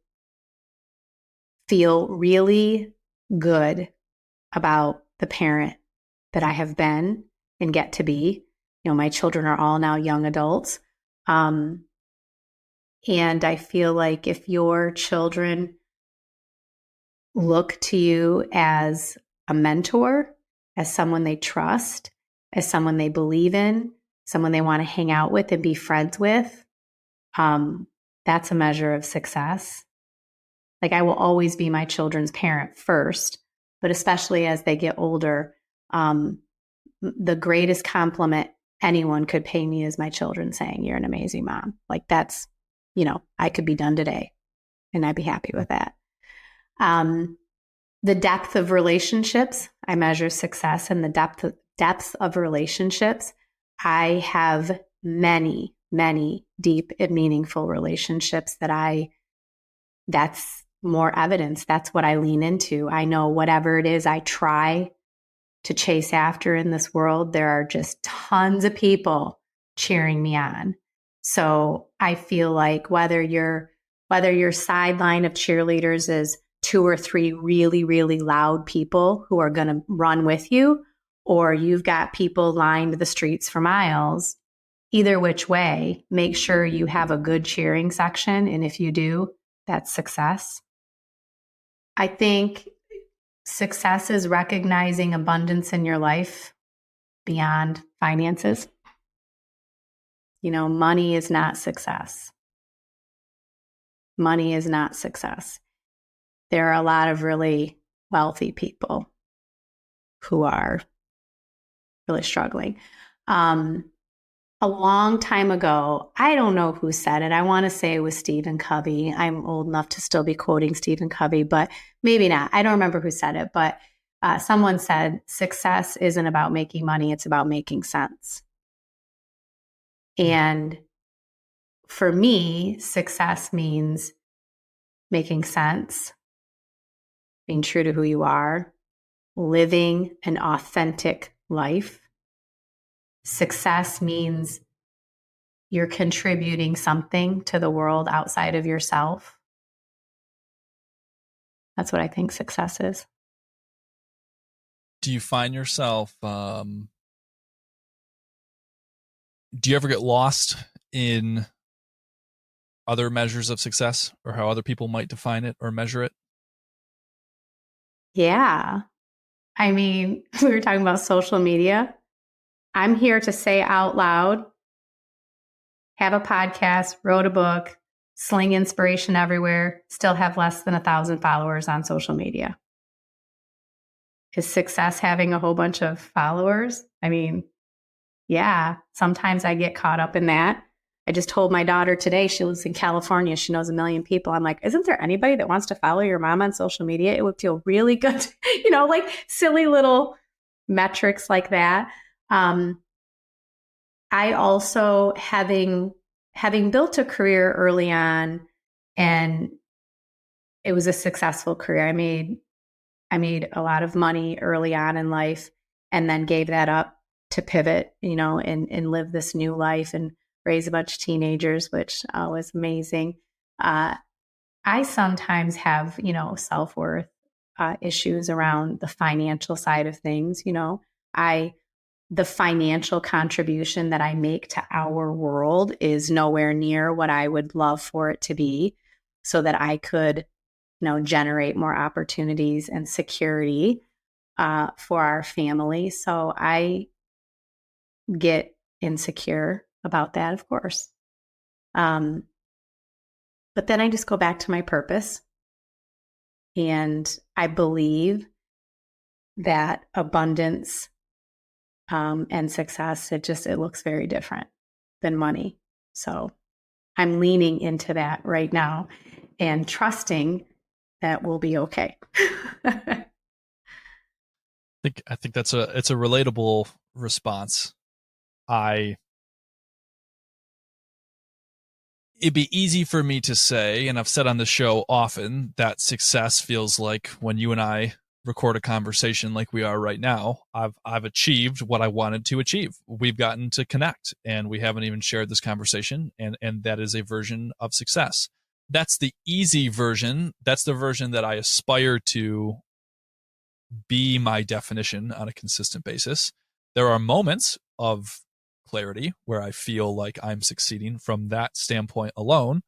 feel really good about the parent that I have been and get to be. You know, my children are all now young adults. And I feel like if your children look to you as a mentor, as someone they trust, as someone they believe in, someone they want to hang out with and be friends with, that's a measure of success. Like I will always be my children's parent first, but especially as they get older, the greatest compliment anyone could pay me is my children saying, "You're an amazing mom." Like that's, you know, I could be done today and I'd be happy with that. The depth of relationships, I measure success in the depth of relationships. I have many, many deep and meaningful relationships that's more evidence. That's what I lean into. I know whatever it is I try to chase after in this world, there are just tons of people cheering me on. So I feel like whether your sideline of cheerleaders is 2 or 3 really, really loud people who are going to run with you, or you've got people lined the streets for miles, either which way, make sure you have a good cheering section. And if you do, that's success. I think success is recognizing abundance in your life beyond finances. You know, money is not success. Money is not success. There are a lot of really wealthy people who are really struggling. A long time ago, I don't know who said it. I want to say it was Stephen Covey. I'm old enough to still be quoting Stephen Covey, but maybe not. I don't remember who said it, but someone said success isn't about making money. It's about making sense. And for me, success means making sense, being true to who you are, living an authentic life. Success means you're contributing something to the world outside of yourself. That's what I think success is. Do you find yourself, do you ever get lost in other measures of success or how other people might define it or measure it? Yeah. I mean, we were talking about social media. I'm here to say out loud, have a podcast, wrote a book, sling inspiration everywhere, still have less than 1,000 followers on social media. Is success having a whole bunch of followers? I mean, yeah, sometimes I get caught up in that. I just told my daughter today, she lives in California. She knows 1 million people. I'm like, isn't there anybody that wants to follow your mom on social media? It would feel really good. You know, like silly little metrics like that. I also, having built a career early on, and it was a successful career. I made a lot of money early on in life and then gave that up to pivot, you know, and live this new life and raise a bunch of teenagers, which was amazing. I sometimes have, you know, self-worth issues around the financial side of things. You know, the financial contribution that I make to our world is nowhere near what I would love for it to be, so that I could, you know, generate more opportunities and security for our family. So I get insecure about that, of course. But then I just go back to my purpose. And I believe that abundance and success, it looks very different than money. So I'm leaning into that right now and trusting that we'll be okay. I think it's a relatable response. It'd be easy for me to say, and I've said on the show often, that success feels like when you and I record a conversation like we are right now, I've achieved what I wanted to achieve. We've gotten to connect, and we haven't even shared this conversation, and that is a version of success. That's the easy version. That's the version that I aspire to be my definition on a consistent basis. There are moments of clarity where I feel like I'm succeeding from that standpoint alone.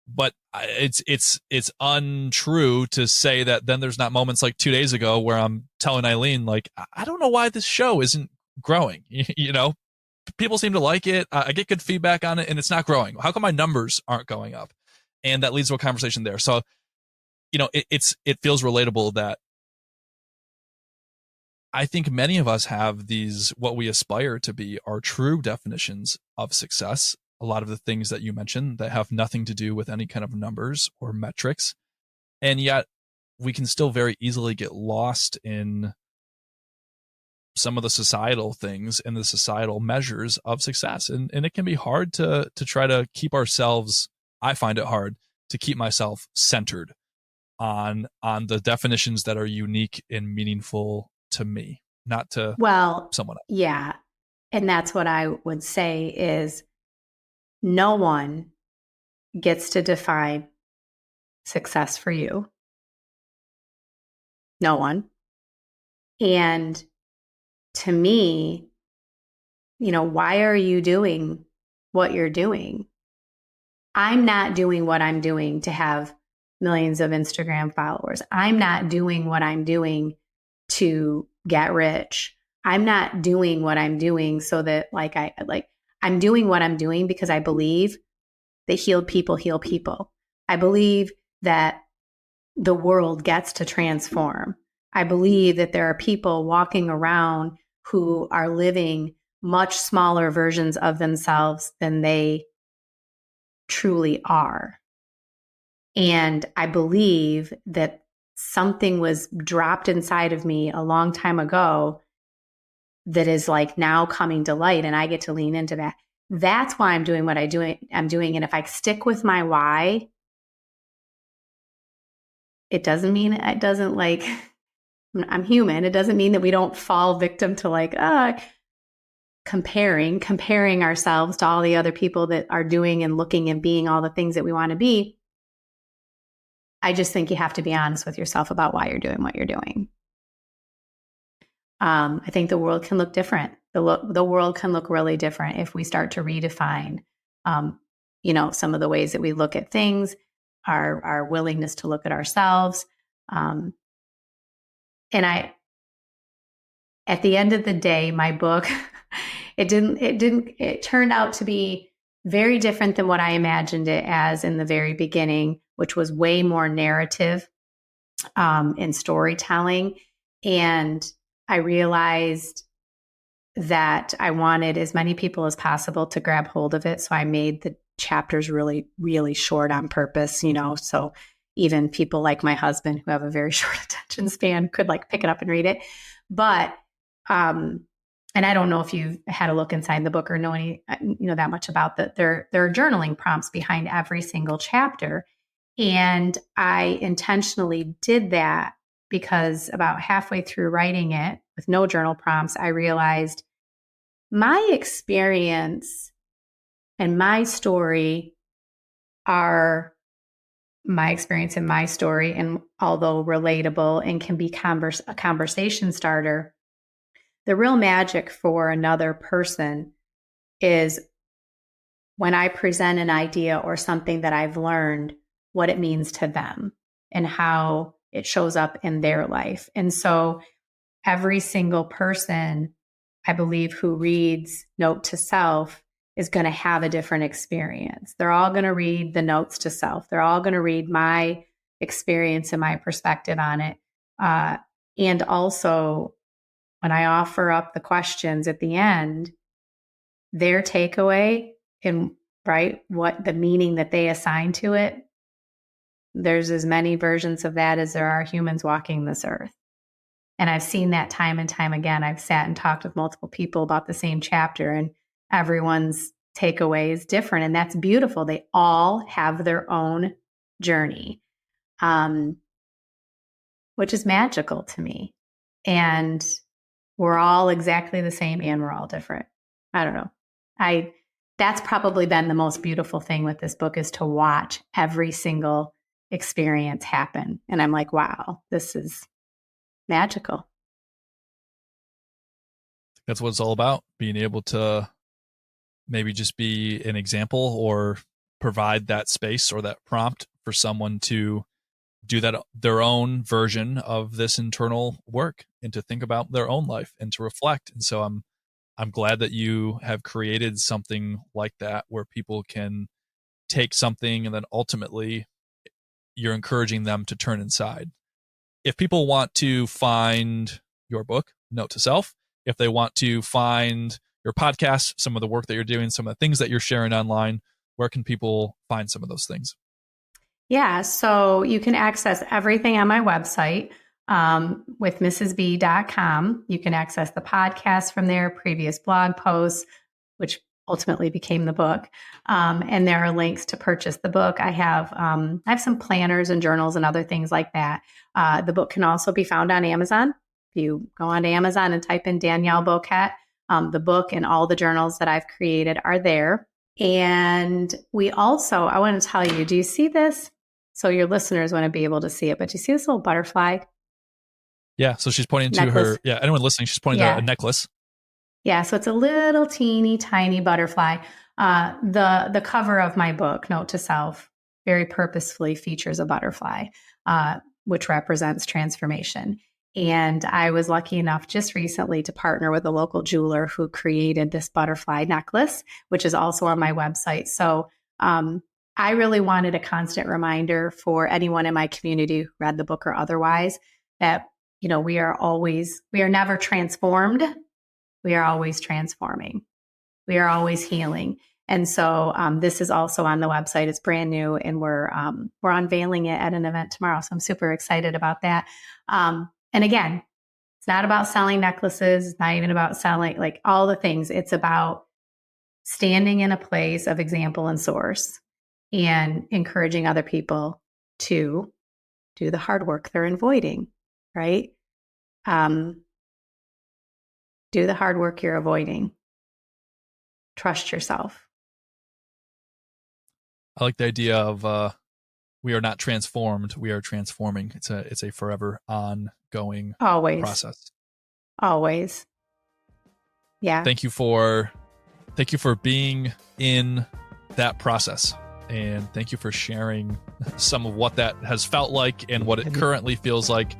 But it's untrue to say that then there's not moments like 2 days ago where I'm telling Eileen, like, I don't know why this show isn't growing. You know, people seem to like it. I get good feedback on it, and it's not growing. How come my numbers aren't going up? And that leads to a conversation there. So, you know, it feels relatable that I think many of us have these, what we aspire to be, our true definitions of success. A lot of the things that you mentioned that have nothing to do with any kind of numbers or metrics. And yet we can still very easily get lost in some of the societal things and the societal measures of success. And it can be hard to try to keep ourselves, I find it hard to keep myself centered on the definitions that are unique and meaningful to me, not to someone else. Yeah. And that's what I would say is no one gets to define success for you. No one. And to me, why are you doing what you're doing? I'm not doing what I'm doing to have millions of Instagram followers. I'm not doing what I'm doing to get rich. I'm not doing what I'm doing so that I'm doing what I'm doing because I believe that healed people heal people. I believe that the world gets to transform. I believe that there are people walking around who are living much smaller versions of themselves than they truly are. And I believe that something was dropped inside of me a long time ago that is like now coming to light, and I get to lean into that. That's why I'm doing what I'm doing. And if I stick with my why, it doesn't mean I'm human. It doesn't mean that we don't fall victim to comparing ourselves to all the other people that are doing and looking and being all the things that we want to be. I just think you have to be honest with yourself about why you're doing what you're doing. I think the world can look different. The world can look really different if we start to redefine, some of the ways that we look at things, our willingness to look at ourselves. And at the end of the day, my book, it turned out to be very different than what I imagined it as in the very beginning, which was way more narrative and storytelling. And I realized that I wanted as many people as possible to grab hold of it. So I made the chapters really, really short on purpose, so even people like my husband who have a very short attention span could pick it up and read it. But, and I don't know if you've had a look inside the book or know that much about that. There are journaling prompts behind every single chapter. And I intentionally did that because about halfway through writing it with no journal prompts, I realized my experience and my story are my experience and my story. And although relatable and can be a conversation starter, the real magic for another person is when I present an idea or something that I've learned, what it means to them and how it shows up in their life. And so every single person, I believe, who reads Note to Self is going to have a different experience. They're all going to read the notes to self. They're all going to read my experience and my perspective on it. And also, when I offer up the questions at the end, their takeaway and what the meaning that they assign to it, there's as many versions of that as there are humans walking this earth. And I've seen that time and time again. I've sat and talked with multiple people about the same chapter, and everyone's takeaway is different. And that's beautiful. They all have their own journey, which is magical to me. And we're all exactly the same and we're all different. I don't know. That's probably been the most beautiful thing with this book, is to watch every single experience happen. And I'm like, wow, this is magical. That's what it's all about, being able to maybe just be an example or provide that space or that prompt for someone to do that, their own version of this internal work, and to think about their own life and to reflect. And so I'm glad that you have created something like that where people can take something and then ultimately you're encouraging them to turn inside. If people want to find your book, Note to Self, if they want to find your podcast, some of the work that you're doing, some of the things that you're sharing online, where can people find some of those things? Yeah, so you can access everything on my website with mrsb.com. You can access the podcast from there, previous blog posts, which ultimately became the book. And there are links to purchase the book. I have some planners and journals and other things like that. The book can also be found on Amazon. If you go onto Amazon and type in Danielle Boquette, the book and all the journals that I've created are there. And we also, I want to tell you, do you see this? So your listeners want to be able to see it, but do you see this little butterfly? Yeah, so she's pointing to necklace. her, anyone listening, she's pointing to a necklace. Yeah, so it's a little teeny tiny butterfly. The cover of my book, Note to Self, very purposefully features a butterfly, which represents transformation. And I was lucky enough just recently to partner with a local jeweler who created this butterfly necklace, which is also on my website. So I really wanted a constant reminder for anyone in my community who read the book or otherwise that, we are never transformed. We are always transforming. We are always healing. And so this is also on the website. It's brand new, and we're unveiling it at an event tomorrow. So I'm super excited about that. And again, it's not about selling necklaces. It's not even about selling like all the things. It's about standing in a place of example and source and encouraging other people to do the hard work they're avoiding, right? Do the hard work you're avoiding. Trust yourself. I like the idea of we are not transformed, we are transforming. It's a forever ongoing process. Always. Yeah. Thank you for being in that process, and thank you for sharing some of what that has felt like and what it currently feels like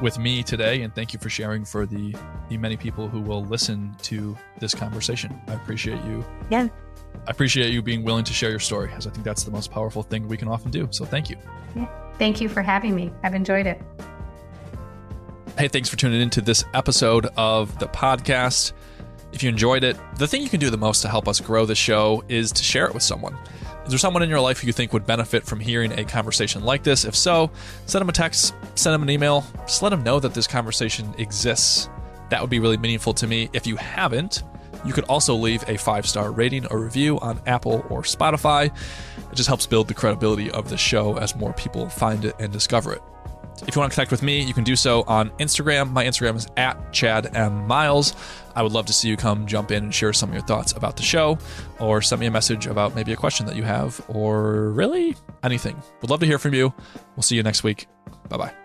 with me today. And thank you for sharing for the many people who will listen to this conversation. I appreciate you. Yeah. I appreciate you being willing to share your story, as I think that's the most powerful thing we can often do. So thank you. Yeah. Thank you for having me. I've enjoyed it. Hey, thanks for tuning into this episode of the podcast. If you enjoyed it, the thing you can do the most to help us grow the show is to share it with someone. Is there someone in your life who you think would benefit from hearing a conversation like this? If so, send them a text, send them an email, just let them know that this conversation exists. That would be really meaningful to me. If you haven't, you could also leave a 5-star rating or review on Apple or Spotify. It just helps build the credibility of the show as more people find it and discover it. If you want to connect with me, you can do so on Instagram. My Instagram is @ChadMMiles. I would love to see you come jump in and share some of your thoughts about the show, or send me a message about maybe a question that you have, or really anything. Would love to hear from you. We'll see you next week. Bye-bye.